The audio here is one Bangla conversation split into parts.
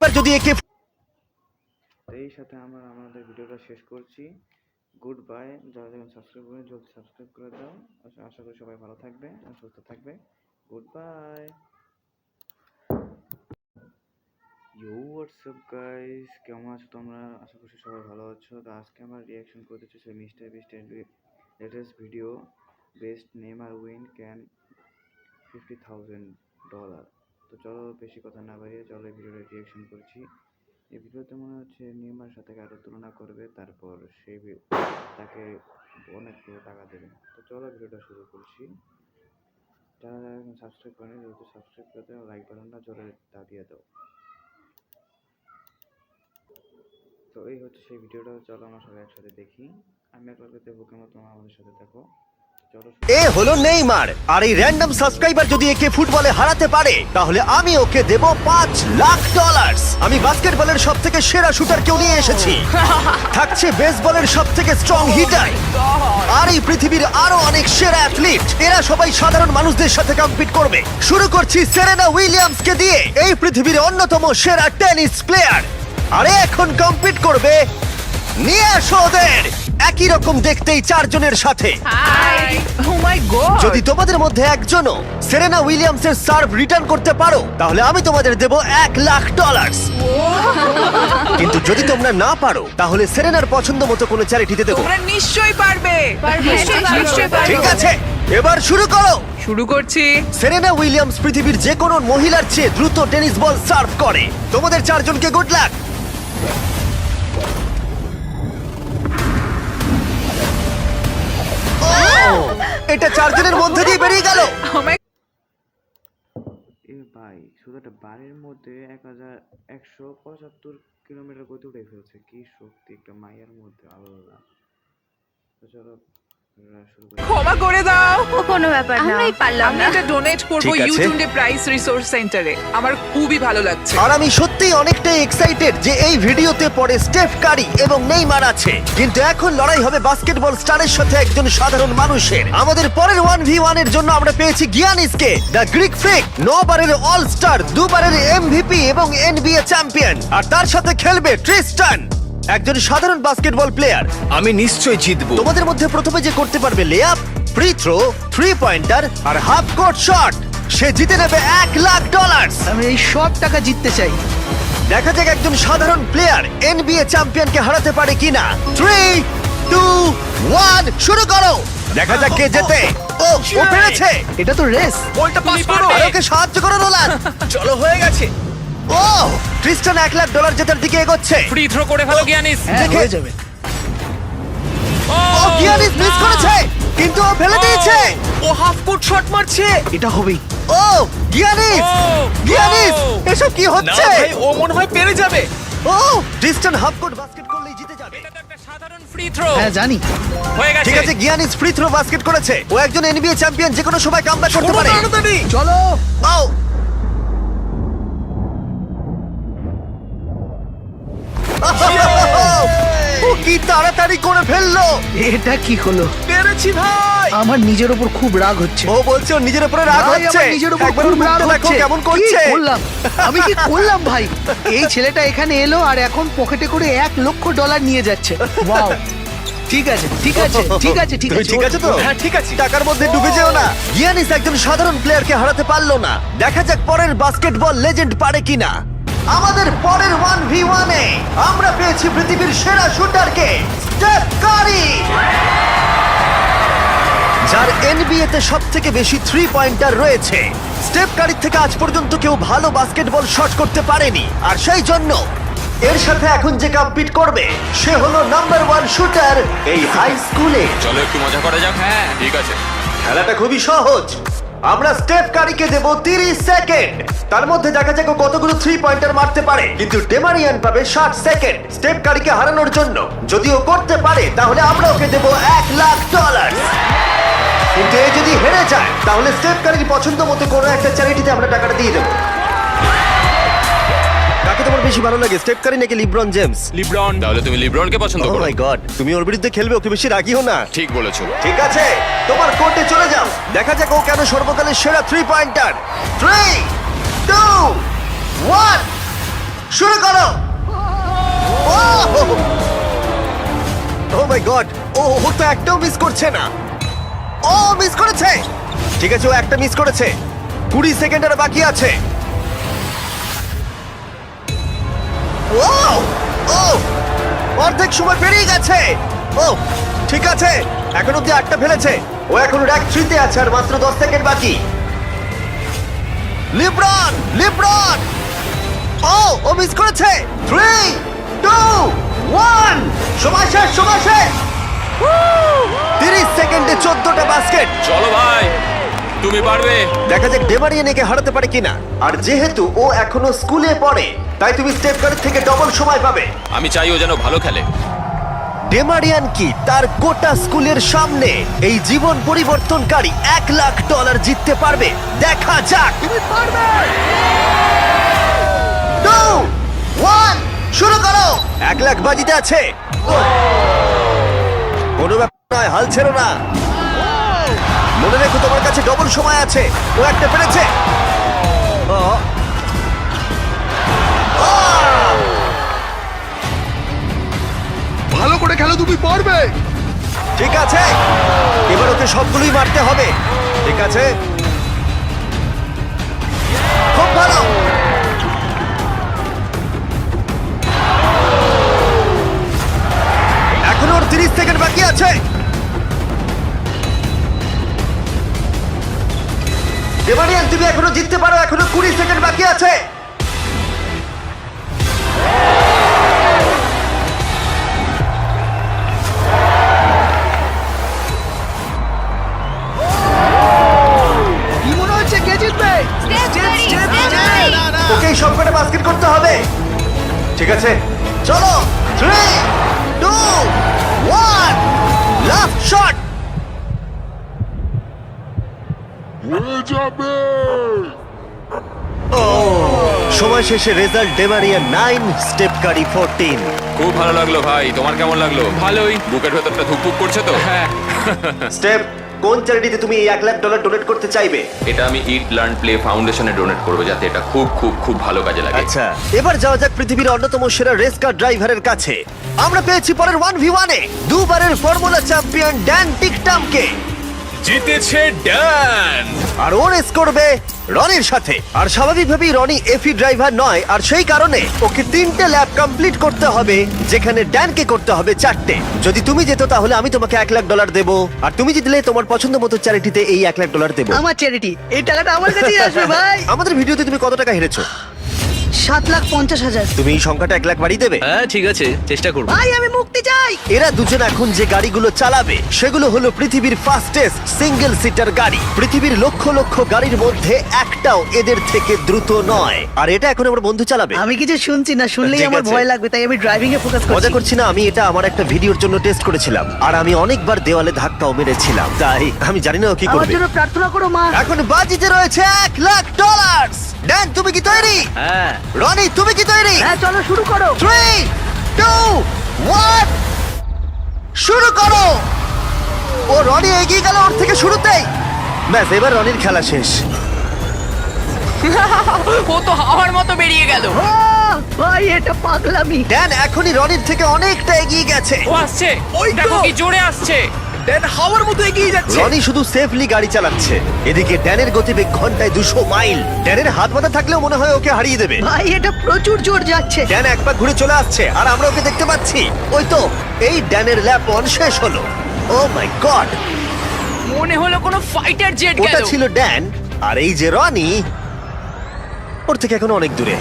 সাবস্ক্রাইবার যদি একে এই সাথে আমরা আমাদের ভিডিওটা শেষ করছি। Good bye. যারা যখন সাবস্ক্রাইব করেন জলদি সাবস্ক্রাইব করে দাও। আশা করি সবাই ভালো থাকবে, সুস্থ থাকবে। Goodbye. You what's up guys, কেমন আছো তোমরা? আশা করছি সবাই ভালো আছো। তো আজকে আমরা রিয়াকশন করতে চাই মিস্টার বিস্টের latest video best Neymar win can $50,000। তো চলো বেশি কথা না বাড়িয়ে চলো এই ভিডিওটা রিয়াকশন করছি। এই ভিডিওতে মনে হচ্ছে নেইমার সাথে আরও তুলনা করবে, তারপর তাকে অনেকগুলো টাকা দেবে। তো চলো ভিডিওটা শুরু করছি। যারা যারা এখন সাবস্ক্রাইব করেনি দ্রুত সাবস্ক্রাইব করে দাও, লাইক বাটনটা জোরে দাবিয়ে দাও। তো এই হচ্ছে সেই ভিডিওটা, চলো আমরা সবাই একসাথে দেখি। আমি একবার দেখবো কেমন, তোমরা আমাদের সাথে দেখো। এ হলো নেইমার, আর এই র্যান্ডম সাবস্ক্রাইবার যদি একে ফুটবলে হারাতে পারে তাহলে আমি ওকে দেব $5,00,000। আমি বাস্কেটবলের সবথেকে সেরা শুটারকেও নিয়ে এসেছি, থাকছে বেসবলের সবথেকে স্ট্রং হিটার, আর এই পৃথিবীর আরো অনেক সেরা অ্যাথলিট। এরা সবাই সাধারণ মানুষদের সাথে কম্পিট করবে। শুরু করছি সেরেনা উইলিয়ামসকে দিয়ে, এই পৃথিবীর অন্যতম সেরা টেনিস প্লেয়ার। আরে এখন কম্পিট করবে, নিয়ে আসো ওদের একই রকম দেখতেই চারজনের সাথে। হাই ও মাই গড, যদি তোমাদের মধ্যে একজনও সেরেনা উইলিয়ামসের সার্ভ রিটার্ন করতে পারো তাহলে আমি তোমাদের দেব $1,00,000। কিন্তু যদি তোমরা না পারো তাহলে সেরেনার পছন্দ মতো কোনো চ্যারিটিতে দেবো। তোমরা নিশ্চয়ই পারবে। নিশ্চয়ই পারবে। ঠিক আছে, এবার শুরু করো। শুরু করছি। সেরেনা উইলিয়ামস পৃথিবীর যে কোনো মহিলার চেয়ে দ্রুত টেনিস বল সার্ভ করে। তোমাদের চারজনকে গুড লাক। এটা চারজনের মধ্যে দিয়ে বেরিয়ে গেল। Oh my- এ ভাই, শুধু একটা বাড়ির মধ্যে 1175 কিলোমিটার গতি উঠে ফেলছে। কি শক্তি একটা মায়ের মধ্যে, আল্লাহ। তো চলো শুরু করি। ক্ষমা করে দাও, কোনো ব্যাপার না, আমরাই পারলাম আমি না। এটা ডোনেট করব ঠিক আছে। ইউটিউবে প্রাইস রিসোর্স সেন্টারে। আমার খুবই ভালো লাগছে। আর আমি সত্যিই অনেকটাই এক্সাইটেড যে এই ভিডিওতে পরে স্টেফ কারি এবং নেইমার আছে, কিন্তু এখন লড়াই হবে বাস্কেটবল স্টারের সাথে একজন সাধারণ মানুষের। আমাদের পরের 1v1 এর জন্য আমরা পেয়েছি গিয়ানিসকে, দ্য গ্রিক ফ্রিক, 9 বারের অল স্টার, 2 বারের এমভিপি এবং এনবিএ চ্যাম্পিয়ন। আর তার সাথে খেলবে ট্রিস্টান, একজন সাধারণ বাস্কেটবল প্লেয়ার। আমি নিশ্চয় জিতবো। তোমাদের মধ্যে প্রথমে যে করতে পারবে লেআপ, ফ্রি থ্রো, 3 পয়েন্টার আর হাফ কোর্ট শট, সে জিতে নেবে $1,00,000। আমি এই সব টাকা জিততে চাই। দেখা যাক একজন সাধারণ প্লেয়ার এনবিএ চ্যাম্পিয়নকে হারাতে পারে কিনা। 3, 2, 1 শুরু করো। দেখা যাক কে জেতে। ও পেরেছে। এটা তো রেস। বলটা পাস করো। আর ওকে সাহায্য করো নোলান। চলো, হয়ে গেছে। ও ক্রিস্টান $1,00,000 জেতার দিকে এগোচ্ছে। ফ্রি থ্রো করে ফেলো গিয়ানিস। হ্যাঁ, দেখে- হয়ে যাবে। ও গিয়ানিস মিস করেছে, কিন্তু ও ফেলে দিয়েছে। ও হাফ কোর্ট শট মারছে। এটা হবেই। ও গিয়ানিস, গিয়ানিস এসব কি না হচ্ছে? ভাই, ও মনে হয় পেরে যাবে। ও ক্রিস্টান হাফ কোর্ট বাস্কেট করলেই জিতে যাবে। এটা তো একটা সাধারণ ফ্রি থ্রো। হ্যাঁ জানি। হয়ে গেছে। ঠিক আছে, গিয়ানিস ফ্রি থ্রো বাস্কেট করেছে। ও একজন এনবিএ চ্যাম্পিয়ন, যে কোনো সময় কামব্যাক করতে পারে। তাড়াতাড়ি। চলো। ও ও কি তাড়াতাড়ি করে ফেললো। এটা কি হলো? পেরেছি ভাই। আমার নিজের উপর খুব রাগ হচ্ছে। ও বলছে ওর নিজের উপরে রাগ ভাই, হচ্ছে। আমার নিজের উপর একবার খুব ওর রাগ মুখটা দেখো হচ্ছে। কেমন কি করছে। করলাম? আমি কি করলাম ভাই? এই ছেলেটা এখানে এলো আর এখন পকেটে করে $1,00,000 নিয়ে যাচ্ছে। ওয়াও। ঠিক আছে, ঠিক আছে, ঠিক আছে, ঠিক তুমি আছে। ঠিক আছে তো? হ্যাঁ, ঠিক আছে। টাকার মধ্যে ডুবে যেও না। গিয়ানিস একজন সাধারণ প্লেয়ারকে হারাতে পারলো না। দেখা যাক পরের বাস্কেটবল লেজেন্ড পারে কিনা। আমাদের পরের 1v1 এ আমরা পেয়েছি পৃথিবীর সেরা শুটারকে, স্টেফ কারি, যার এনবিএ তে সবথেকে বেশি 3 পয়েন্টার রয়েছে। স্টেফ কারির থেকে আজ পর্যন্ত কেউ ভালো বাস্কেটবল শট করতে পারেনি, আর সেই জন্য এর সাথে এখন যে কম্পিট করবে সে হলো নাম্বার 1 শুটার এই হাই স্কুলে। চলো একটু মজা করা যাক। হ্যাঁ ঠিক আছে। খেলাটা খুবই সহজ। আমরা স্টেফ কারিকে দেব 30 সেকেন্ড। তার মধ্যে দেখা যাক ও কতগুলো 3 পয়েন্টার মারতে পারে। কিন্তু ডেমারিয়ান পাবে 60 সেকেন্ড স্টেফ কারিকে হারানোর জন্য। যদি ও করতে পারে তাহলে আমরা ওকে দেব $1,00,000। কিন্তু এ যদি হেরে যায় তাহলে স্টেফ কারির পছন্দ মতো কোনো একটা চ্যারিটিতে আমরা টাকাটা দিয়ে দেবো। কাকে তোমার বেশি ভালো লাগে, স্টেফ কারি নাকি লিব্রন জেমস? লিব্রন। তাহলে তুমি লিব্রনকে পছন্দ ও করো? মাই গড, তুমি ওর বিরুদ্ধে খেলবে, ওকে বেশি রাগিও না। ঠিক বলেছো। ঠিক আছে, তোমার কোর্টে চলে যাও। দেখা যাক ও কেন সর্বকালের সেরা 3 পয়েন্টার। 3, 2, 1 শুরু করো। ও মাই গড, ও তো একটাও মিস করছে না। ও মিস করেছে। ঠিক আছে, ও একটা মিস করেছে। 20 সেকেন্ড আর বাকি আছে। ও ও অর্ধেক সময় পেরিয়ে গেছে। ও ঠিক আছে, এখন অব্দি একটা ফেলেছে। ও এখন র্যাক 3 তে আছে আর মাত্র 10 সেকেন্ড বাকি। লিব্রন লিব্রন, ও মিস করেছে। 3 2 1, সময় শেষ, সময় শেষ। 30 সেকেন্ডে 14টা বাস্কেট। চলো ভাই, তুমি পারবে। দেখা যাক ডেমারিয়ান একে হারাতে পারে কিনা। আর যেহেতু ও এখনো স্কুলে পড়ে, তাই তুমি স্টেপ কার্ডের থেকে ডবল সময় পাবে। আমি চাই ও যেন ভালো খেলে। ডেমারিয়ান কি তার গোটা স্কুলের সামনে এই জীবন পরিবর্তনকারী $1,00,000 জিততে পারবে? দেখা যাক। তুমি পারবে। 2 1, শুরু করো। 1,00,000 বাজিতে আছে। কোনো ব্যাপার নয়, হাল ছেড়ো না। মনে রেখো তোমার কাছে ডবল সময় আছে। ও একটা পেরেছে। ও, ও! ভালো করে খেলো, তুমি পারবে। ঠিক আছে, এবার ওকে সবগুলোই মারতে হবে। ঠিক আছে, খুব ভালো। এখনো ওর 30 সেকেন্ড বাকি আছে। ডেমারিয়ান, তুমি এখনো জিততে পারো। এখনো 20 সেকেন্ড বাকি আছে। কি মনে হচ্ছে কে জিতবে? ওকে এই সবকটা বাস্কেট করতে হবে। ঠিক আছে, চলো। 3 2 1, লাস্ট শট। সময় শেষে রেজাল্ট ডেমারিয়া 9, স্টেপ কারি 14। খুব ভালো লাগলো ভাই, তোমার কেমন লাগলো? ভালোই। বুকের ভেতরটা ধুকপুক করছে তো? হ্যাঁ। স্টেপ, কোন চ্যারিটিতে তুমি এই $1,00,000 ডোনেট করতে চাইবে? এটা আমি ইট লার্ন প্লে ফাউন্ডেশনে ডোনেট করবো, যাতে এটা খুব খুব খুব ভালো কাজে লাগে। আচ্ছা, এবার যাওয়া যাক পৃথিবীর অন্যতম সেরা রেস কার ড্রাইভারের কাছে। আমরা পেয়েছি পরের 1v1 এ দুবারের ফর্মুলা চ্যাম্পিয়ন ড্যান টিকটামকে। জিতেছে ড্যান। আর ও রেস করবে রনির সাথে। আর স্বাভাবিকভাবেই রনি এফি ড্রাইভার নয়, আর সেই কারণে ওকে 3টে ল্যাব কমপ্লিট করতে হবে, যেখানে ড্যানকে করতে হবে 4টে। যদি তুমি যেত তাহলে আমি তোমাকে $1,00,000 দেবো, আর তুমি জিতলে তোমার পছন্দ মতো চ্যারিটিতে এই $1,00,000 দেবো। আমার চ্যারিটি, এই টাকাটা আমার কাছেই আসবে ভাই। আমাদের ভিডিওতে তুমি কত টাকা হেরেছো? 7,50,000। তুমি এই সংখ্যাটা 1,00,000 বাড়িয়ে দেবে? হ্যাঁ ঠিক আছে, চেষ্টা করবো। ভাই আমি মুক্তি চাই। এরা দুজন এখন যে গাড়িগুলো চালাবে সেগুলো হলো পৃথিবীর ফাস্টেস্ট সিঙ্গেল সিটার গাড়ি। পৃথিবীর লক্ষ লক্ষ গাড়ির মধ্যে একটাও এদের থেকে দ্রুত নয়। আর এটা এখন আমার বন্ধু চালাবে। আমি কিছু শুনছি না, শুনলেই ঠিক আমার আছে। ভয় লাগবে, তাই আমি ড্রাইভিং এ ফোকাস মজা করছি। করছি না, আমি এটা আমার একটা ভিডিওর জন্য টেস্ট করেছিলাম, আর আমি অনেকবার দেওয়ালে ধাক্কাও মেরেছিলাম, তাই আমি জানি না ও কি আমার করবে। জন্য প্রার্থনা করো মা। এখন বাজিতে রয়েছে $1,00,000। ড্যান, তুমি কি তৈরি? হ্যাঁ। রনি, তুমি কি তৈরি? হ্যাঁ চলো শুরু করো। 3 2 1, শুরু করো। ও রনি এগিয়ে গেল ওর থেকে শুরুতেই। ব্যাস, এবার রনির খেলা শেষ। ও তো হাওয়ার মতো বেরিয়ে গেল। ভাই এটা পাগলামি। ড্যান এখনই রনির থেকে অনেকটা এগিয়ে গেছে। ও আসছে, ওই তো। দেখো কি জোরে আসছে। ড্যান হাওয়ার মতো এগিয়ে যাচ্ছে। রনি শুধু সেফলি গাড়ি চালাচ্ছে, এদিকে ড্যানের গতিবেগ ঘন্টায় 200 মাইল। ড্যানের হাত মাথা থাকলেও মনে হয় ওকে হারিয়ে দেবে। ভাই এটা প্রচুর জোর যাচ্ছে। ড্যান এক পা ঘুরে চলে আসছে, আর আমরা ওকে দেখতে পাচ্ছি। ওই তো, এই ড্যানের ল্যাপ 1 শেষ হলো। ও মাই গড, মনে হলো কোনো ফাইটার জেট ওটা গেল। ছিল ড্যান, আর এই যে রনি, ওর থেকে এখন অনেক দূরে।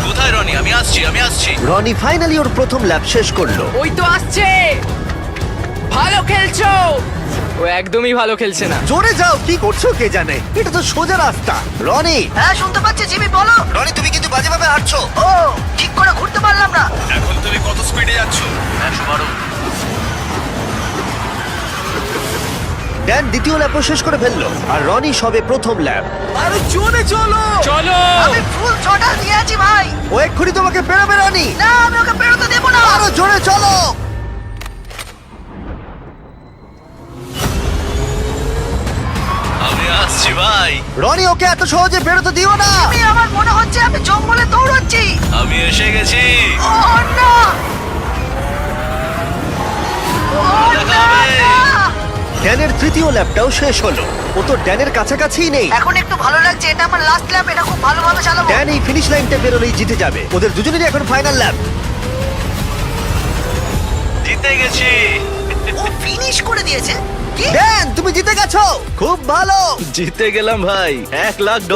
কোথায় রনি? আমি আসছি, আমি আসছি। রনি ফাইনালি ওর প্রথম ল্যাপ শেষ করলো। ওই তো আসছে। ভালো খেলছো। ও একদমই ভালো খেলছে না। জোরে যাও, কি করছো কে জানে, এটা তো সোজা রাস্তা। রনি, হ্যাঁ শুনতে পাচ্ছি জিমি, বলো। রনি তুমি কিন্তু বাজেভাবে হাঁটছো। ও ঠিক করে ঘুরতে পারলাম না। এখন তুমি কত স্পিডে যাচ্ছ? 112। ড্যান দ্বিতীয় ল্যাপও শেষ করে ফেললো, আর রনি সবে প্রথম ল্যাপ। আরে জোরে চলো। চলো। আমি ফুল ছটা দিয়ে আছি ভাই। ও এক্ষুনি তোমাকে পেরোবে রনি। না আমি ওকে বেরোতে দেবো না। আরো জোরে চলো। আমি আসছি ভাই। রনি ওকে এত সহজে বেরোতে দিও না। আমার মনে হচ্ছে আমি জঙ্গলে দৌড়চ্ছি। ড্যানের তৃতীয় ল্যাপটাও শেষ হলো। ও তো ড্যানের কাছাকাছিই নেই। এখন একটু ভালো লাগছে, এটা আমার লাস্ট ল্যাপ, এটা খুব ভালোভাবে চালাবো। ড্যান এই ফিনিশ লাইনটা বেরোলেই জিতে যাবে। ওদের দুজনেরই এখন ফাইনাল ল্যাপ। জিতে গেছি। ও ফিনিশ করে দিয়েছে। কি? ড্যান তুমি জিতে গেছো, খুব ভালো। জিতে গেলাম ভাই,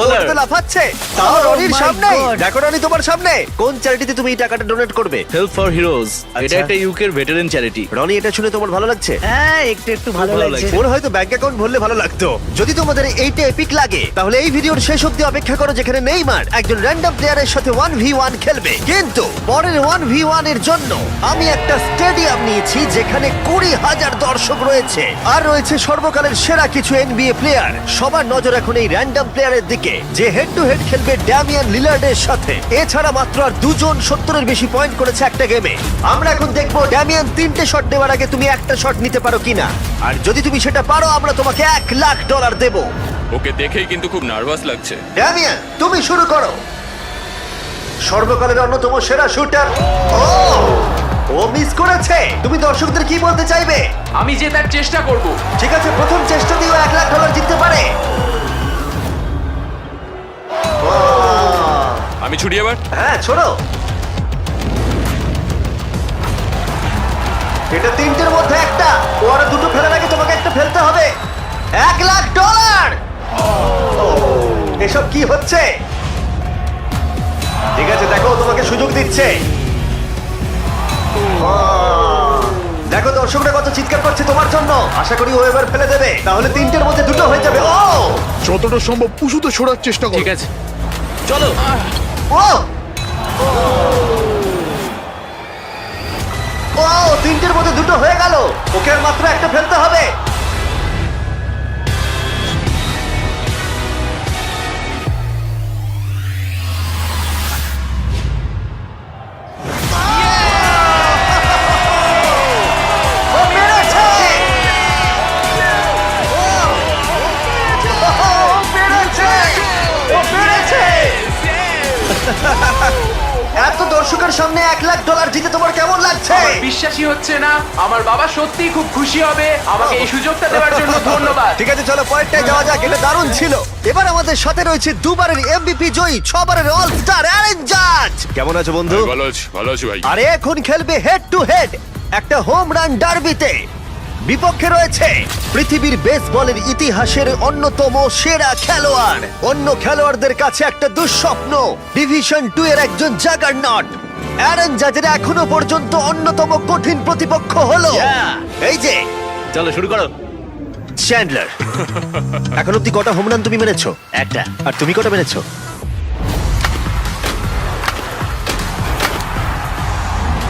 ওরা তো লাফাচ্ছে, তাও Oh রনির my সামনে। God! দেখো রনি তোমার সামনে। কোন চ্যারিটিতে তুমি এই টাকাটা ডোনেট করবে? Help for heroes. আচ্ছা। এটা একটা ইউকের ভেটারেন চ্যারিটি। রনি, এটা শুনে তোমার ভালো লাগছে? হ্যাঁ, একটু ভালো ভালো লাগছে। ওর হয়তো ব্যাংক অ্যাকাউন্ট ভরলে ভালো লাগতো। যদি তোমাদের এইটা এপিক লাগে তাহলে এই ভিডিওর শেষ অবধি অপেক্ষা করো, যেখানে নেইমার একজন র্যান্ডম প্লেয়ারের সাথে 1v1 খেলবে। কিন্তু পরের 1v1 এর জন্য আমি একটা স্টেডিয়াম নিয়েছি যেখানে 20,000 দর্শক রয়েছে, আর রয়েছে সর্বকালের সেরা কিছু NBA প্লেয়ার। সবার নজর এখন এই র্যান্ডম প্লেয়ারের দিকে, যে হেড টু হেড খেলবে ড্যামিয়ান লিলার্ডের সাথে। এছাড়া মাত্র আর দুজন 70-এর বেশি পয়েন্ট করেছে একটা গেমে। আমরা এখন দেখবো ড্যামিয়ান 3টে শট নেওয়ার আগে তুমি একটা শট নিতে পারো কিনা, আর যদি তুমি সেটা পারো আমরা তোমাকে $1,00,000 দেবো। ওকে দেখেই কিন্তু খুব নার্ভাস লাগছে। ড্যামিয়ান তুমি শুরু করো। সর্বকালের অন্যতম সেরা শুটার। ও মিস করেছে। তুমি দর্শকদের কি বলতে চাইবে? আমি জেতার চেষ্টা করব। ঠিক আছে, প্রথম চেষ্টা দিয়েও $1,00,000 জিততে পারে। ও, আমি ছুটি এবার। হ্যাঁ ছোড়ো। এটা 3টের মধ্যে একটা। ও আরো দুটো ফেলার আগে তোমাকে একটা ফেলতে হবে। $1,00,000। এসব কি হচ্ছে? ঠিক আছে, দেখো তোমাকে সুযোগ দিচ্ছে। দেখো দর্শকরা কত চিৎকার করছে তোমার জন্য। আশা করি ও এবার ফেলে দেবে, তাহলে 3টের মধ্যে দুটো হয়ে যাবে। ও যতটা সম্ভব উঁচুতে সরার চেষ্টা করো। ঠিক আছে, চলো। ও ও 3টের মধ্যে দুটো হয়ে গেল। ওকে আর মাত্র একটা ফেলতে হবে। ও পেরেছে! ও পেরেছে! ও পেরেছে! এত দর্শকের সামনে $1,00,000 জিতে তোমার কেমন লাগছে? বিশ্বাসই হচ্ছে না, আমার বাবা সত্যিই খুব খুশি হবে। আমাকে এই সুযোগটা দেওয়ার জন্য ধন্যবাদ। ঠিক আছে, চলো পয়েন্টটায় যাওয়া যাক। এটা দারুণ ছিল। এবার আমাদের সাথে রয়েছে দুবারের এমভিপি জয়ী, 6 বারের অল স্টার অ্যারেন জাজ। কেমন আছো বন্ধু? ভালো আছি ভাই। আরে এখন খেলবে হেড টু হেড একটা হোম রান ডার্বিতে। বিপক্ষে রয়েছে পৃথিবীর বেসবলের ইতিহাসের অন্যতম সেরা খেলোয়াড়। অন্য খেলোয়াড়দের কাছে একটা দুঃস্বপ্ন, ডিভিশন 2 এর একজন জাগারনট। অ্যারন জাজের এখনো পর্যন্ত অন্যতম কঠিন প্রতিপক্ষ হলো এই যে, চলো শুরু করো। চ্যান্ডলার। এখন অব্দি কটা হোম রান তুমি মেরেছো? একটা। আর তুমি কটা মেরেছো?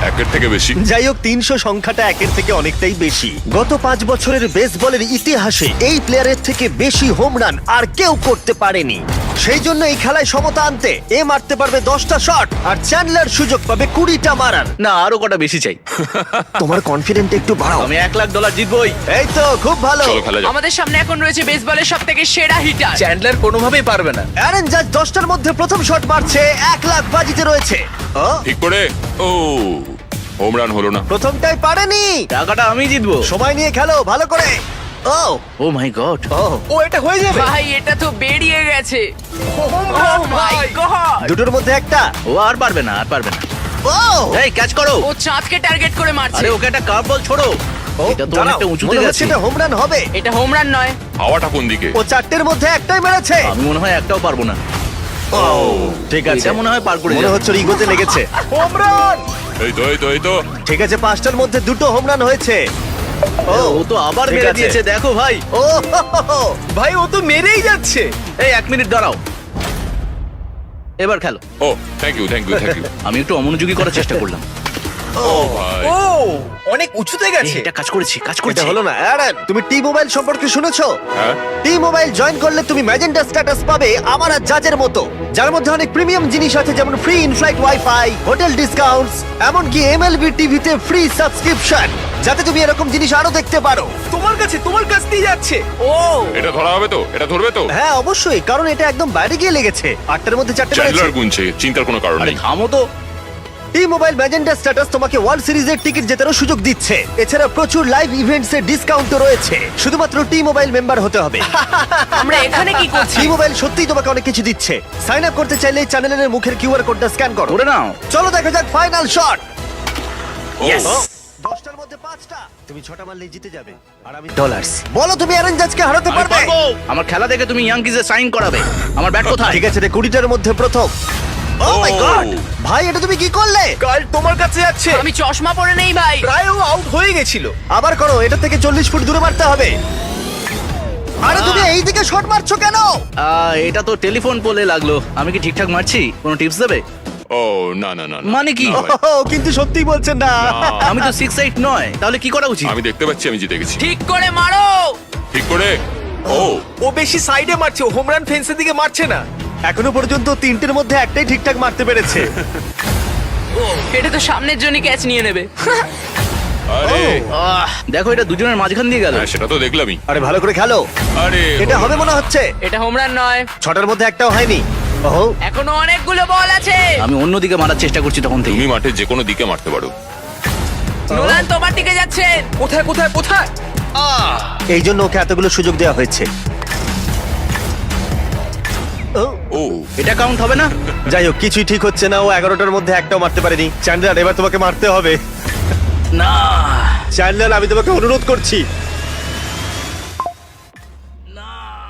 একের থেকে বেশি। যাই হোক, 300 সংখ্যাটা একের থেকে অনেকটাই বেশি। গত 5 বছরের বেসবলের ইতিহাসে এই প্লেয়ারের থেকে বেশি হোম রান আর কেউ করতে পারেনি। সেই জন্য এই খেলায় সমতা আনতে এ মারতে পারবে 10টা শট, আর চ্যান্ডলার সুযোগ পাবে 20টা মারার। না, আরো কটা বেশি চাই। তোমার কনফিডেন্ট একটু বাড়াও। আমি $1,00,000 জিতবই। এই তো খুব ভালো। চলো খেলা যাক। আমাদের সামনে এখন রয়েছে বেসবলের সবথেকে সেরা হিটার। চ্যান্ডলার কোনোভাবেই পারবে না। অ্যারন জাজ 10টার মধ্যে প্রথম শট মারছে, $1,00,000 বাজিতে রয়েছে। ও, ঠিক করে। ও হোম রান হলো না। প্রথমটাই পারেনি। টাকাটা আমি জিতবো। সময় নিয়ে খেলো ভালো করে। ও ও মাই গড। ও, ও এটা হয়ে যাবে। ভাই এটা তো বেরিয়ে গেছে। Oh my God! দুটোর মধ্যে একটা। ও আর পারবে না, আর পারবে না। ও এই ক্যাচ করো। ও চাঁদকে টার্গেট করে মারছে। আরে ওকে একটা কার্ভ বল ছোড়ো। ও, এটা তো দাঁড়াও, অনেকটা উঁচুতে মনে হচ্ছে গেছে। এটা হোম রান হবে। এটা হোম রান নয়। হাওয়াটা কোন দিকে? ও 4টের মধ্যে একটাই মেরেছে। আমি মনে হয় একটাও পারবো না। ও ঠিক আছে, এটা মনে হয় পার করে মনে যাবে। হচ্ছে ওর ইগোতে লেগেছে। Home run. এই তো ঠিক আছে, 5টার মধ্যে দুটো হোম রান হয়েছে। ও তো আবার ঠিক মেরে আছে। দিয়েছে, দেখো ভাই। ও হো, হো, হো। ভাই ও তো মেরেই যাচ্ছে। এই 1 মিনিট দাঁড়াও, এবার খেলো। ও থ্যাংক ইউ। আমি একটু অমনোযোগী করার চেষ্টা করলাম। ও ভাই। অনেক উঁচুতে গেছে। এটা কাজ করেছি, কাজ এটা করেছি। হলো না। অ্যারন, তুমি টি মোবাইল সম্পর্কে শুনেছো? হ্যাঁ। টি মোবাইল জয়েন করলে তুমি ম্যাজেন্টা স্ট্যাটাস পাবে আমার আর জাজের মতো, যার মধ্যে অনেক প্রিমিয়াম জিনিস আছে, যেমন free inflight wifi, hotel discounts, এমনকি এমএলবি টিভিতে ফ্রি সাবস্ক্রিপশন, যাতে তুমি এরকম জিনিস আরো দেখতে পারো। তোমার কাছ দিয়ে যাচ্ছে। ও এটা ধরা হবে তো? এটা ধরবে তো? হ্যাঁ অবশ্যই, কারণ এটা একদম বাইরে গিয়ে লেগেছে। 8টার মধ্যে 4টে চ্যান্ডলার মেরেছে। গুনছে, চিন্তার কোনো কারণ আরে নেই। থামো তো। টি-মোবাইল ম্যাজেন্টা স্ট্যাটাস তোমাকে ওয়ার্ল্ড সিরিজের টিকিট জেতারও সুযোগ দিচ্ছে। এছাড়া প্রচুর লাইভ ইভেন্টস এর ডিসকাউন্টও রয়েছে। শুধুমাত্র টি-মোবাইল মেম্বার হতে হবে। আমরা এখানে কি করছি? টি-মোবাইল সত্যিই তোমাকে অনেক কিছু দিচ্ছে। সাইন আপ করতে চাইলে চ্যানেলের মুখের কিউআর কোডটা স্ক্যান করো। করে নাও। চলো দেখা যাক ফাইনাল শট। Yes! 10টার মধ্যে 5টা। তুমি 6টা মারলেই জিতে যাবে। আর আমি ডলার্স। বলো তুমি অ্যারন জাজকে হারাতে আমি পারবে? পারবো। আমার খেলা দেখে তুমি ইয়াংকিজে সাইন করাবে। আমার ব্যাট কোথায়? ঠিক আছে রে, 20টার মধ্যে প্রথম। ও মাই গড! ভাই এটা তুমি কি করলে? কাল তোমার কাছে যাচ্ছে। আমি চশমা পরে নেই ভাই। প্রায় ও আউট হয়ে গেছিল। আবার করো, এটা থেকে 40 ফুট দূরে মারতে হবে। আরে তুমি এই দিকে শট মারছো কেন? এটা তো টেলিফোন পোলে লাগলো। আমি কি ঠিকঠাক মারছি? কোনো টিপস দেবে? ও না না না না। মানে কি? না ভাই। ও, কিন্তু সত্যি বলছেন না। আমি তো 6'8 নয়। তাহলে কি করা উচিত? আমি দেখতে পাচ্ছি আমি জিতে গেছি। ঠিক করে মারো। ঠিক করে। ও ও বেশি সাইডে মারছে, ও হোম রান ফেন্সের দিকে মারছে না। এখনো পর্যন্ত 3টের মধ্যে একটাই ঠিকঠাক মারতে পেরেছে। এটা তো সামনের জন্য ক্যাচ নিয়ে নেবে। আরে দেখো এটা দুজনের মাঝখান দিয়ে গেল। হ্যাঁ সেটা তো দেখলামই। আরে ভালো করে খেলো। আরে এটা হবে মনে হচ্ছে। এটা হোম রান নয়। 6টার মধ্যে একটাও হয়নি। ওহো, এখনো অনেকগুলো বল আছে। আমি অন্যদিকে মারার চেষ্টা করছি তখন থেকে। তুমি মাঠে যে কোনো দিকে মারতে পারো। নোলান তোমার দিকে যাচ্ছেন। কোথায় কোথায় কোথায়? এই জন্য ওকে এতগুলো সুযোগ দেওয়া হয়েছে। ও, ও এটা কাউন্ট হবে না? যাই হোক, কিছুই ঠিক হচ্ছে না। ও 11টার মধ্যে একটাও মারতে পারেনি। চ্যান্ডলার, এবার তোমাকে মারতে হবে। না। চ্যান্ডলার, আমি তোমাকে অনুরোধ করছি।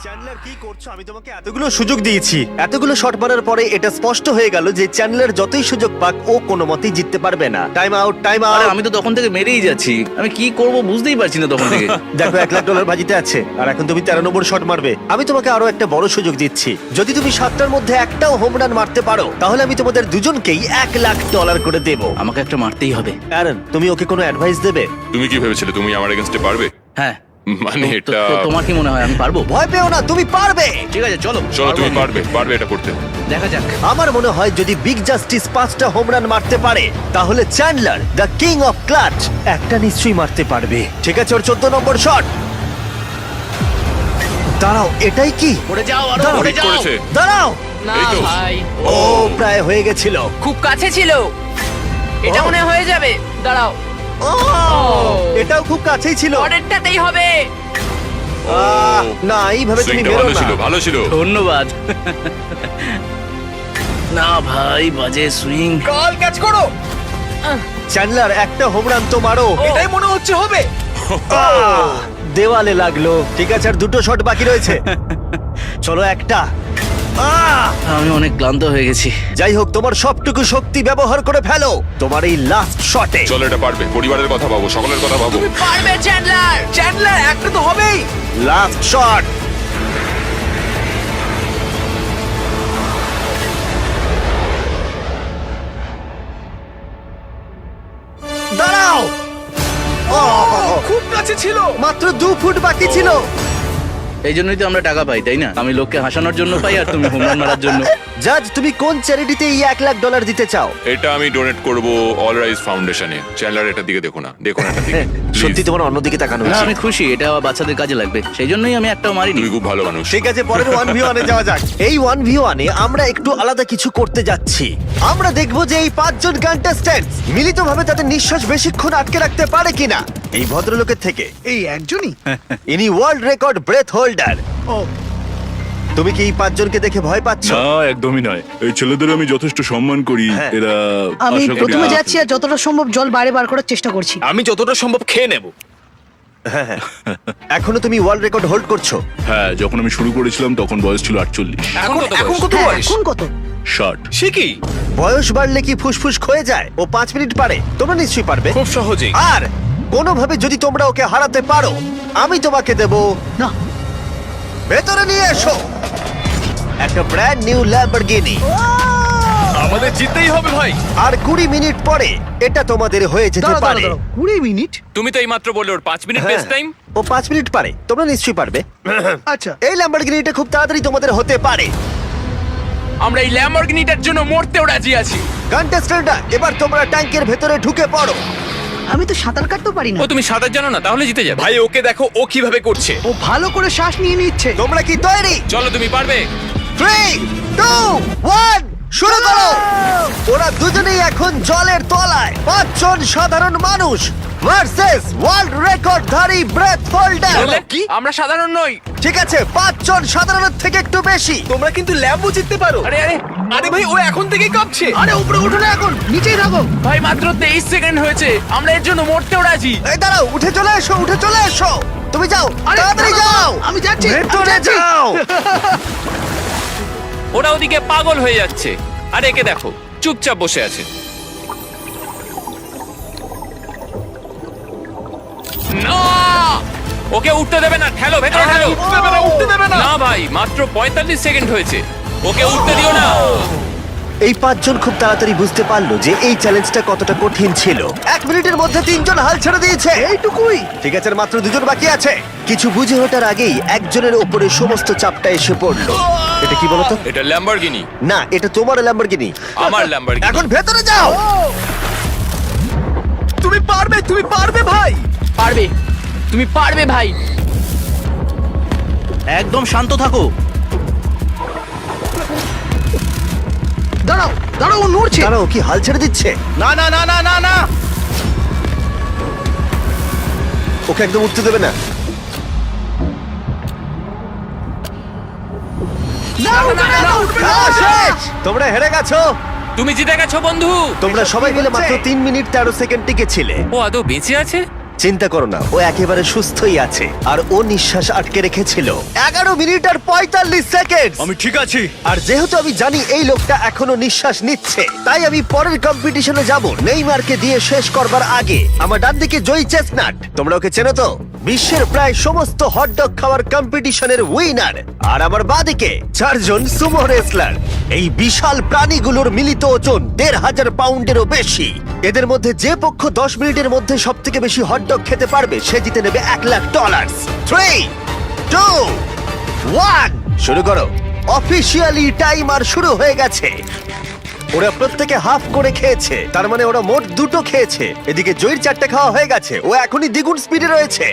চ্যান্ডলার কি করছো? আমি তোমাকে এতগুলো সুযোগ দিয়েছি। এতগুলো শট মারার পরে এটা স্পষ্ট হয়ে গেল যে চ্যান্ডলার যতই সুযোগ পাক ও কোনো মতেই জিততে পারবে না। টাইম আউট, টাইম আরে আউট। আমি তো তখন থেকে মেরেই যাচ্ছি। আমি কি করব বুঝতেই পারছি না তখন থেকে। দেখো, $1,00,000 বাজিতে আছে আর এখন তুমি 13 নম্বর শট মারবে। আমি তোমাকে আরো একটা বড় সুযোগ দিচ্ছি। যদি তুমি 7টার মধ্যে একটাও হোম রান মারতে পারো তাহলে আমি তোমাদের দুজনকেই $1,00,000 করে দেবো। আমাকে একটা মারতেই হবে। অ্যারন, তুমি ওকে কোনো অ্যাডভাইস দেবে? তুমি কি ভেবেছিলে তুমি আমার এগেইনস্টে পারবে? হ্যাঁ। মানে এটা তোমার কি মনে হয় আমি পারবো? ভয় পেও না, তুমি পারবে। ঠিক আছে চলো। চলো তুমি পারবো আমি। পারবে এটা করতে। দেখা যাক। আমার মনে হয় যদি বিগ জাস্টিস 5টা হোম রান মারতে পারে তাহলে Chandler the King of Clutch একটা নিশ্চয়ই মারতে পারবে। ঠিক আছে, ওর 14 নম্বর শট। দাঁড়াও, এটাই কি? পড়ে যাও আরো দাঁড়াও, পড়ে ঠিক যাও। করেছে। দাঁড়াও। না এই তো। ভাই, ও প্রায় হয়ে গেছিল। খুব কাছে ছিল। এটা ও। মনে হয় হয়ে যাবে। দাঁড়াও, ও, এটাও খুব কাছেই ছিল। পরেরটাতেই হবে। না, এইভাবে তুমি সুইংটা বেরো ভালো না। ছিল ভালো ছিল। ধন্যবাদ। না ভাই, বাজে সুইং। কাল ক্যাচ করো। চ্যান্ডলার, একটা হোম রান তো মারো। এটাই মনে হচ্ছে হবে। দেওয়ালে লাগলো। ঠিক আছে, আর 2টো শট বাকি রয়েছে। চলো একটা। আমি অনেক ক্লান্ত হয়ে গেছি। যাই হোক, তোমার সবটুকু শক্তি ব্যবহার করে ফেলো তোমার এই লাস্ট শটে। চলো এটা পারবে। পরিবারের কথা ভাবো, সকলের কথা ভাবো। পারবে চ্যান্ডলার। চ্যান্ডলার একটা তো হবেই। Last shot. দাঁড়াও। খুব কাছে ছিল। মাত্র 2 ফুট বাকি ছিল। এই জন্যই তো আমরা টাকা পাই, তাই না? আমি লোককে হাসানোর জন্য পাই আর তুমি হোম রান মারার জন্য। জাজ, তুমি কোন চ্যারিটিতে এই $1,00,000 দিতে চাও? এটা আমি ডোনেট করব অল রাইজ ফাউন্ডেশনে। চ্যানেলার এটার দিকে দেখো না, দেখো না এটার দিকে। সত্যি Please, তোমার অন্যদিকে তাকানো না উচিত। আমি খুশি, এটা বাচ্চাদের কাজে লাগবে। সেই জন্যই আমি একটাও মারিনি। তুমি খুব ভালো মানুষ। ঠিক আছে, পরের 1v1 এ যাওয়া যাক। এই 1v1 এ আমরা একটু আলাদা কিছু করতে যাচ্ছি। আমরা দেখব যে এই 5 জন কন্টেস্ট্যান্টস মিলিতভাবে তাদের নিঃশ্বাস বেশিক্ষণ আটকে রাখতে পারে কিনা। এই ভদ্রলোকের থেকে এই একজনই? ইনি ওয়ার্ল্ড রেকর্ড ব্রেথ হোল্ডার। ও, তুমি কি এই 5 জনকে দেখে ভয় পাচ্ছ? না একদমই নয়, এই ছেলেদের আমি যথেষ্ট সম্মান করি। হ্যাঁ। এরা আমি আশা করি প্রথমে যাচ্ছি আর যতটা সম্ভব জল বাইরে বার করার চেষ্টা করছি। আমি যতটা সম্ভব খেয়ে নেব। এখনো তুমি ওয়ার্ল্ড রেকর্ড হোল্ড করছো? হ্যাঁ, যখন আমি শুরু করেছিলাম তখন বয়স ছিল 48। এখন কত হ্যাঁ, বয়স? এখন কত? 60। সে কি? বয়স বাড়লে কি ফুসফুস ক্ষয়ে যায়? ও 5 মিনিট পারে, তোমরা নিশ্চয়ই পারবে। খুব সহজেই। আর কোনোভাবে যদি তোমরা ওকে হারাতে পারো আমি তোমাকে দেব। না, ভেতরে নিয়ে এসো একটা ব্র্যান্ড নিউ ল্যাম্বরগিনি। আমাদের জিততেই হবে ভাই। আর 20 মিনিট পরে এটা তোমাদের হয়ে যেতে দাঁড়াও, পারে। দাঁড়াও, 20 মিনিট? তুমি তো এইমাত্র বললে ওর 5 মিনিট হ্যাঁ, বেস্ট টাইম। ও 5 মিনিট পারে, তোমরা নিশ্চয়ই পারবে। আচ্ছা, এই ল্যাম্বরগিনিটা খুব তাড়াতাড়ি তোমাদের হতে পারে। আমরা এই ল্যাম্বরগিনিটার জন্য মরতেও রাজি আছি। কন্টেস্ট্যান্টরা, এবার তোমরা ট্যাঙ্কের ভেতরে ঢুকে পড়ো। আমি তো সাঁতার কাটতে পারি না। ও তুমি সাঁতার জানো না, তাহলে জিতে যাবে। ভাই ওকে দেখো ও কিভাবে করছে। ও ভালো করে শ্বাস নিয়ে নিচ্ছে। তোমরা কি তৈরি? চলো তুমি পারবে। 3, 2, 1 শুরু করো। ওরা দুজনেই এখন জলের তলায়। 5 জন সাধারণ মানুষ ভার্সেস ওয়ার্ল্ড রেকর্ডধারী ব্রেথ হোল্ডার। বললে কি আমরা সাধারণ নই? ঠিক আছে, 5 জন সাধারণের থেকে একটু বেশি। তোমরা কিন্তু ল্যাবও জিততে পারো। আরে আরে আরে ভাই, ও এখন থেকেই কাঁপছে। আরে উপরে উঠো না, এখন নিচেই থাকো। ভাই মাত্র 23 সেকেন্ড হয়েছে, আমরা এর জন্য মরতেও রাজি। এই দাঁড়াও, উঠে চলে এসো, উঠে চলে এসো। তুমি যাও, আরে, তাড়াতাড়ি দাঁড়াও, যাও। আমি যাচ্ছি, আমি ভেতরে যাচ্ছি। যাও। ওরা ওদিকে পাগল হয়ে যাচ্ছে, আর একে দেখো চুপচাপ বসে আছে। না, ওকে উঠতে দেবে না, ঠেলো ভেতরে ঠেলো। উঠতে দেবে না। না ভাই, মাত্র 45 সেকেন্ড হয়েছে, ওকে উঠতে দিও না। এই 5 জন খুব তাড়াতাড়ি বুঝতে পারলো যে এই চ্যালেঞ্জটা কতটা কঠিন ছিল। 1 মিনিটের মধ্যে 3 জন হাল ছেড়ে দিয়েছে। এইটুকুই। ঠিক আছে, আর মাত্র 2 জন বাকি আছে। কিছু বুঝে ওঠার আগেই একজনের উপরে সমস্ত চাপটা এসে পড়লো। এটা কি বলতো? এটা ল্যাম্বরগিনি। না, এটা তোমার ল্যাম্বরগিনি। আমার ল্যাম্বরগিনি। এখন ভেতরে যাও। তুমি পারবে, তুমি পারবে ভাই। পারবে, তুমি পারবে ভাই। একদম শান্ত থাকো। দাঁড়াও দাঁড়াও, ও নড়ছে। দাঁড়াও, কি হাল ছেড়ে দিচ্ছে? না না না না না না। ওকে একদম উঠতে দেবে না। খেলা শেষ। তোমরা হেরে গেছো। তুমি জিতে গেছো বন্ধু। তোমরা সবাই মিলে মাত্র 3 মিনিট 13 সেকেন্ড টিকেছিলে। ও আদৌ বেঁচে আছে? চিন্তা করো না, ও একেবারে সুস্থই আছে। আর ও নিঃশ্বাস আটকে রেখেছিল 11 মিনিট আর 45 সেকেন্ড। আমি ঠিক আছি। আর যেহেতু আমি জানি এই লোকটা এখনো নিঃশ্বাস নিচ্ছে, তাই আমি পরের কম্পিটিশনে যাব নেইমারকে দিয়ে শেষ করবার আগে। আমার ডান দিকে জয়ী চেস্টনাট, তোমরা ওকে চেনো তো? বিশ্বের প্রায় সমস্ত হটডগ খাওয়ার কম্পিটিশনের উইনার। আর আমার বাঁদিকে 4 জন সুমো রেসলার। এই বিশাল প্রাণীগুলোর মিলিত ওজন 1,500 পাউন্ডেরও বেশি। এদের মধ্যে যে পক্ষ 10 মিনিটের মধ্যে সব থেকে বেশি হটডগ খেতে পারবে সে জিতে নেবে $1,00,000। 3, 2, 1, শুরু করো। অফিসিয়ালি টাইমার শুরু হয়ে গেছে। ওরা প্রত্যেকে হাফ করে খেয়েছে, তার মানে ওরা মোট 2টো খেয়েছে। এদিকে জয়ীর 4টে খাওয়া হয়ে গেছে, ও এখনই দ্বিগুণ স্পিডে রয়েছে।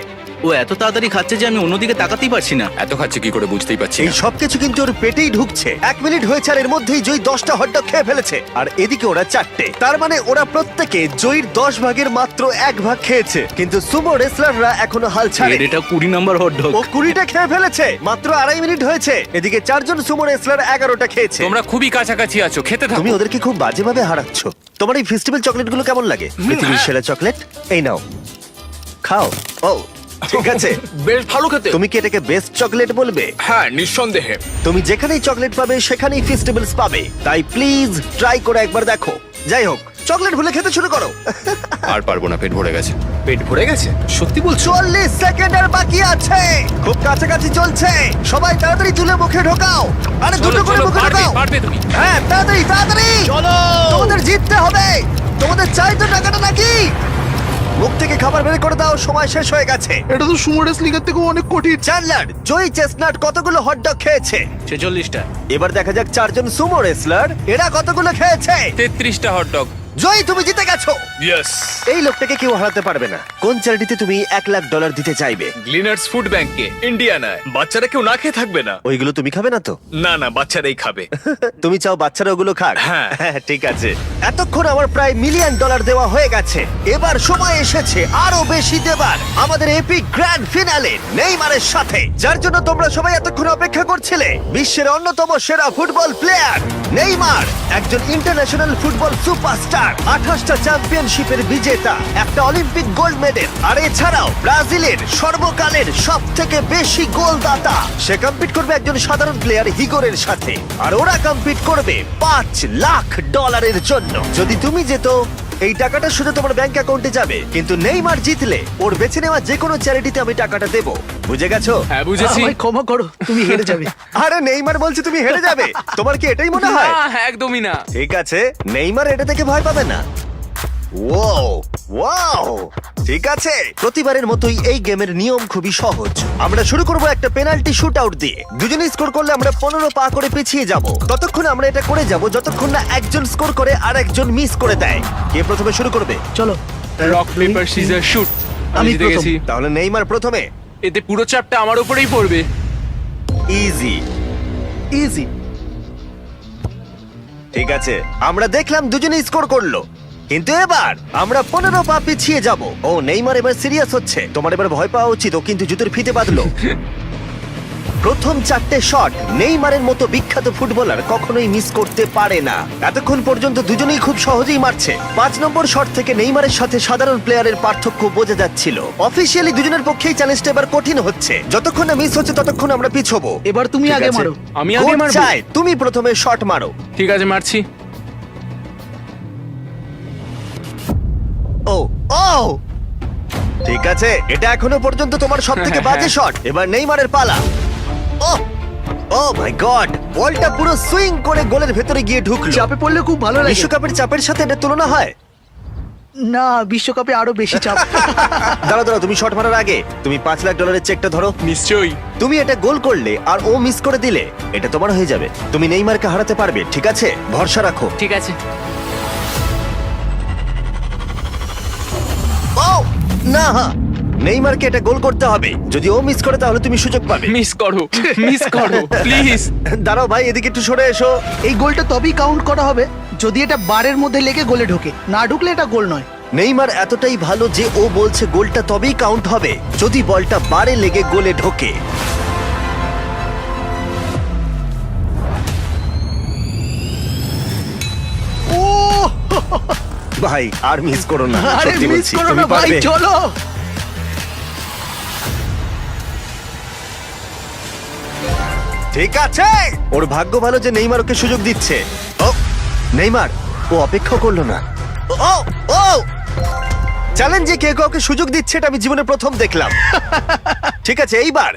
ও এত তাড়াতাড়ি খাচ্ছে যে আমি অন্যদিকে তাকাতেই পারছি না। এত খাচ্ছে কি করে বুঝতেই পারছি এই না। সবকিছু কিন্তু ওর পেটেই ঢুকছে। 1 মিনিট হয়েছে আর এর মধ্যেই জয়ী 10টা হটডগ খেয়ে ফেলেছে, আর এদিকে ওরা 4টে। তার মানে ওরা প্রত্যেকে জয়ীর 10 ভাগের মাত্র 1 ভাগ খেয়েছে। কিন্তু সুমো রেসলাররা এখনো হাল ছাড়ে। এটা 20 নাম্বার হট ডগ। ও 20টা খেয়ে ফেলেছে, মাত্র 2.5 মিনিট হয়েছে। এদিকে 4 জন সুমো রেসলার 11টা খেয়েছে। তোমরা খুবই কাছাকাছি আছো, খেতে থাকো। তুমি ওদেরকে খুব বাজেভাবে হারাচ্ছ। তোমার এই ফেস্টিভ্যাল চকলেটগুলো কেমন লাগে? পৃথিবীর সেরা চকলেট। এই নাও, খাও। ও ঠিক আছে, বেশ ভালো খেতে। তুমি কি এটাকে বেস্ট চকলেট বলবে? হ্যাঁ, নিঃসন্দেহে। তুমি যেখানেই চকলেট পাবে সেখানেই ফেস্টিভ্যালস পাবে, তাই প্লিজ ট্রাই করে একবার দেখো। যাই হোক, চকলেট ভুলে খেতে শুরু করো। আর পারবো না, পেট ভরে গেছে। পেট ভরে গেছে? সত্যি বলছো? 40 সেকেন্ড আর বাকি আছে। খুব কাছাকাছি চলছে। সবাই তাড়াতাড়ি তুলে মুখে ঢোকাও। আরে চলো দুটো করে চলো, মুখে পারবে ঢোকাও। পারবে তুমি। হ্যাঁ, তাড়াতাড়ি তাড়াতাড়ি চলো। তোমাদের জিততে হবে। তোমাদের চাই তো টাকাটা নাকি? মুখ থেকে খাবার বের করে দাও, সময় শেষ হয়ে গেছে। এটা তো সুমো রেসলিং এর থেকে অনেক কঠিন। চ্যান্ডলার, জয়ী চেস্টনাট কতগুলো হটডগ খেয়েছে? 46টা। এবার দেখা যাক 4 জন সুমো রেসলার এরা কতগুলো খেয়েছে। 33টা হটডগ। জয়ী, তুমি জিতে গেছো। ইয়েস। এই লোকটাকে কেউ হারাতে পারবে না। কোন চ্যারিটিতে তুমি $1,00,000 দিতে চাইবে? গ্লিনার্স ফুড ব্যাংকে, ইন্ডিয়ানায়। বাচ্চারা কেউ না খেয়ে থাকবে না। ওইগুলো তুমি খাবে না তো? না না, বাচ্চারাই খাবে। তুমি চাও বাচ্চারা ওগুলো খাক? হ্যাঁ। ঠিক আছে। এতক্ষণ আমার প্রায় $1 মিলিয়ন দেওয়া হয়ে গেছে। এবার সময় এসেছে আরো বেশি দেবার। আমাদের এপিক গ্র্যান্ড ফিনালে নেইমারের সাথে, যার জন্য তোমরা সবাই এতক্ষণ অপেক্ষা করছিলে। বিশ্বের অন্যতম সেরা ফুটবল প্লেয়ার নেইমার, একজন ইন্টারন্যাশনাল ফুটবল সুপারস্টার, 28টা চ্যাম্পিয়নশিপের বিজেতা, একটা অলিম্পিক গোল্ড মেডেল, আর এছাড়াও ব্রাজিলের সর্বকালের সবথেকে বেশি গোলদাতা। সে কম্পিট করবে একজন সাধারণ প্লেয়ার হিগোরের সাথে, আর ওরা কম্পিট করবে $5,00,000 জন্য। যদি তুমি যেত, এই টাকাটা শুধু তোমার ব্যাংক অ্যাকাউন্টে যাবে, কিন্তু নেইমার জিতলে ওর বেছে নেওয়া যে কোনো চ্যারিটিতে আমি টাকাটা দেবো। বুঝে গেছো? হ্যাঁ, বুঝেছি। আমায় ক্ষমা করো, তুমি হেরে যাবে। আরে নেইমার বলছে তুমি হেরে যাবে। তোমার কি এটাই মনে হয়? না, একদমই না। ঠিক আছে, নেইমার এটা থেকে ভয় পাবে না। ওয়াও ওয়াও, ঠিক আছে। প্রতিবারের মতোই এই গেমের নিয়ম খুবই সহজ। আমরা শুরু করব একটা পেনাল্টি শুট আউট দিয়ে। দুজনে স্কোর করলে আমরা 15 পা করে পিছিয়ে যাব। ততক্ষণ আমরা এটা করে যাব যতক্ষণ না একজন স্কোর করে আর একজন মিস করে দেয়। কে প্রথমে শুরু করবে? চলো। Rock paper scissor shoot. আমি জিতে প্রথম। গেছি। তাহলে নেইমার প্রথমে। এতে পুরো চাপটা আমার উপরেই পড়বে। Easy easy. ঠিক আছে, আমরা দেখলাম দুজনেই স্কোর করলো, কিন্তু এবার আমরা 15 পা পিছিয়ে যাব। ও নেইমার এবার সিরিয়াস হচ্ছে, তোমার এবার ভয় পাওয়া উচিত। ও কিন্তু জুতোর ফিতে বাঁধলো। প্রথম 4টে শট নেইমারের মতো বিখ্যাত ফুটবলার কখনোই মিস করতে পারে না। এতক্ষণ পর্যন্ত দুজনেই খুব সহজেই মারছে। 5 নম্বর শট থেকে নেইমারের সাথে সাধারণ প্লেয়ারের পার্থক্য বোঝা যাচ্ছিল। অফিসিয়ালি দুজনের পক্ষেই চ্যালেঞ্জটা এবার কঠিন হচ্ছে। যতক্ষণ না মিস হচ্ছে ততক্ষণ আমরা পিছবো। এবার তুমি ঠিক আগে আছে? মারো। আমি আগে কোচ মারবো? চায় তুমি প্রথমে শট মারো। ঠিক আছে, মারছি। ও ও ঠিক আছে, এটা এখনো পর্যন্ত তোমার সবথেকে বাজে শট। এবার নেইমারের পালা। ও ও মাই গড, বলটা পুরো সুইং করে গোলের ভেতরে গিয়ে ঢুকলো। চাপে পড়লে খুব ভালো লাগে। বিশ্বকাপের চাপের সাথে এটা তুলনা হয়? না, বিশ্বকাপে আরো বেশি চাপ। দাঁড়াও দাঁড়াও, তুমি শট মারার আগে তুমি $5 লাখ চেকটা ধরো। নিশ্চয়ই। তুমি এটা গোল করলে আর ও মিস করে দিলে এটা তোমার হয়ে যাবে। তুমি নেইমারকে হারাতে পারবে, ঠিক আছে? ভরসা রাখো। ঠিক আছে। ও না, নেইমারকে এটা গোল করতে হবে। যদি ও মিস করে তাহলে তুমি সুযোগ পাবে। মিস করো, মিস করো প্লিজ। দাঁড়াও ভাই, এদিকে একটু সরে এসো। এই গোলটা তবেই কাউন্ট করা হবে যদি এটা বারের মধ্যে লেগে গোলে ঢোকে। না ঢুকলে এটা গোল নয়। নেইমার এতটাই ভালো যে ও বলছে গোলটা তবেই কাউন্ট হবে যদি বলটা বারে লেগে গোলে ঢোকে। ও ভাই আর মিস করো না, আরে সত্যি মিস বলছি, করো তুমি না ভাই, পারবে। চলো। ঠিক আছে, ওর ভাগ্য ভালো যে নেইমার ওকে সুযোগ দিচ্ছে। ও নেইমার, ও অপেক্ষা করলো না। ও ও চ্যালেঞ্জে কে কাউকে সুযোগ দিচ্ছে এটা আমি জীবনে প্রথম দেখলাম। ঠিক আছে, এইবার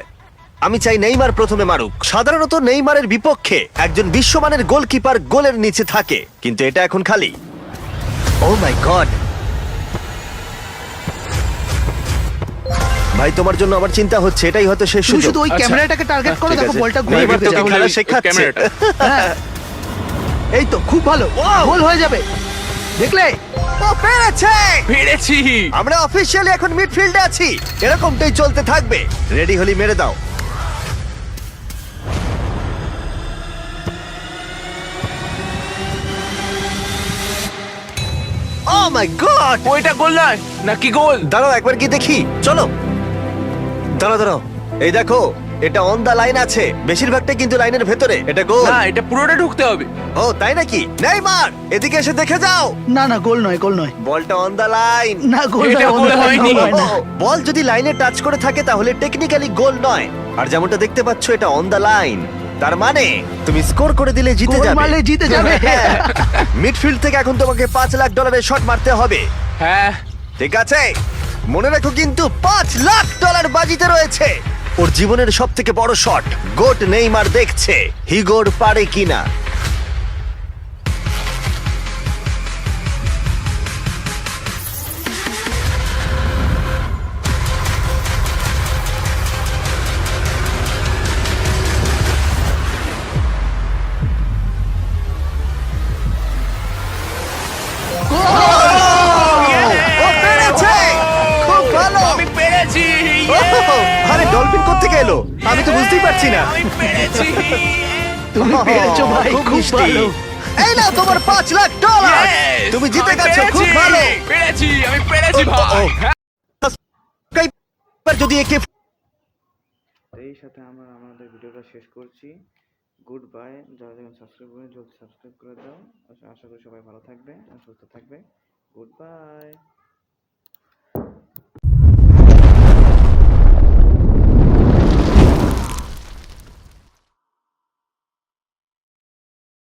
আমি চাই নেইমার প্রথমে মারুক। সাধারণত নেইমারের বিপক্ষে একজন বিশ্বমানের গোলকিপার গোলের নিচে থাকে, কিন্তু এটা এখন খালি। ও মাই গড, ভাই তোমার জন্য আমার চিন্তা হচ্ছে, এটাই হয়তো শেষ তুমি সুযোগ। শুধু ওই ক্যামেরাটাকে টার্গেট করো, ঠিক দেখো আছে। বলটা ঘুরে নেইমার ঢুকে তোকে যাবে। খেলা শেখাচ্ছে। ক্যামেরাটা। হ্যাঁ। এই তো খুব ভালো, গোল হয়ে যাবে, দেখলে? ও পেরেছে! পেরেছি। আমরা অফিসিয়ালি এখন মিডফিল্ডে আছি। এরকমটাই চলতে থাকবে। রেডি হলি মেরে দাও। ও মাই গড! ওইটা গোল নয় নাকি গোল? দাঁড়াও একবার কি দেখি, চলো। দাঁড়াও দাঁড়াও, এই দেখো এটা অন দা লাইন আছে। বেশিরভাগটা কিন্তু লাইনের ভেতরে। এটা গোল। না, এটা পুরোটা ঢুকতে হবে। ও তাই নাকি? নেইমার এদিকে এসে দেখে যাও। না না, গোল নয়, গোল নয়। বলটা অন দা লাইন। না, গোল এটা নয়, গোল গোল হয়নি। হয় না। বল যদি লাইনে টাচ করে থাকে তাহলে টেকনিক্যালি গোল নয়। আর যেমনটা দেখতে পাচ্ছ এটা অন দা লাইন, তার মানে তুমি স্কোর করে দিলে জিতে গোল যাবে। মারলে জিতে যাবে। মিডফিল্ড থেকে এখন তোমাকে $5 লাখ শট মারতে হবে। হ্যাঁ। ঠিক আছে, মনে রাখো কিন্তু $5 লাখ বাজিতে রয়েছে। ওর জীবনের সব থেকে বড় শট গোট নেইমার দেখছে হিগোর পারে কিনা। ও পেরেছে! খুব ভালো! আমি পেরেছি। আরে ডলফিন কোত্থেকে এলো? আমি তো বুঝতেই পারছি না। আমি পেরেছি। তুমি পেরেছো ভাই, খুব মিষ্টি। ভালো। এই নাও তোমার $5 লাখ। Yes! তুমি জিতে আমি গেছো, খুব পেরেছি। ভালো। পেরেছি, আমি পেরেছি ভাই। এবার যদি একে এই সাথে আমরা আমাদের ভিডিওটা শেষ করছি। Good bye. যারা যখন সাবস্ক্রাইব করেন জলদি সাবস্ক্রাইব করে দাও। আশা করি সবাই ভালো থাকবে, সুস্থ থাকবে। Good bye.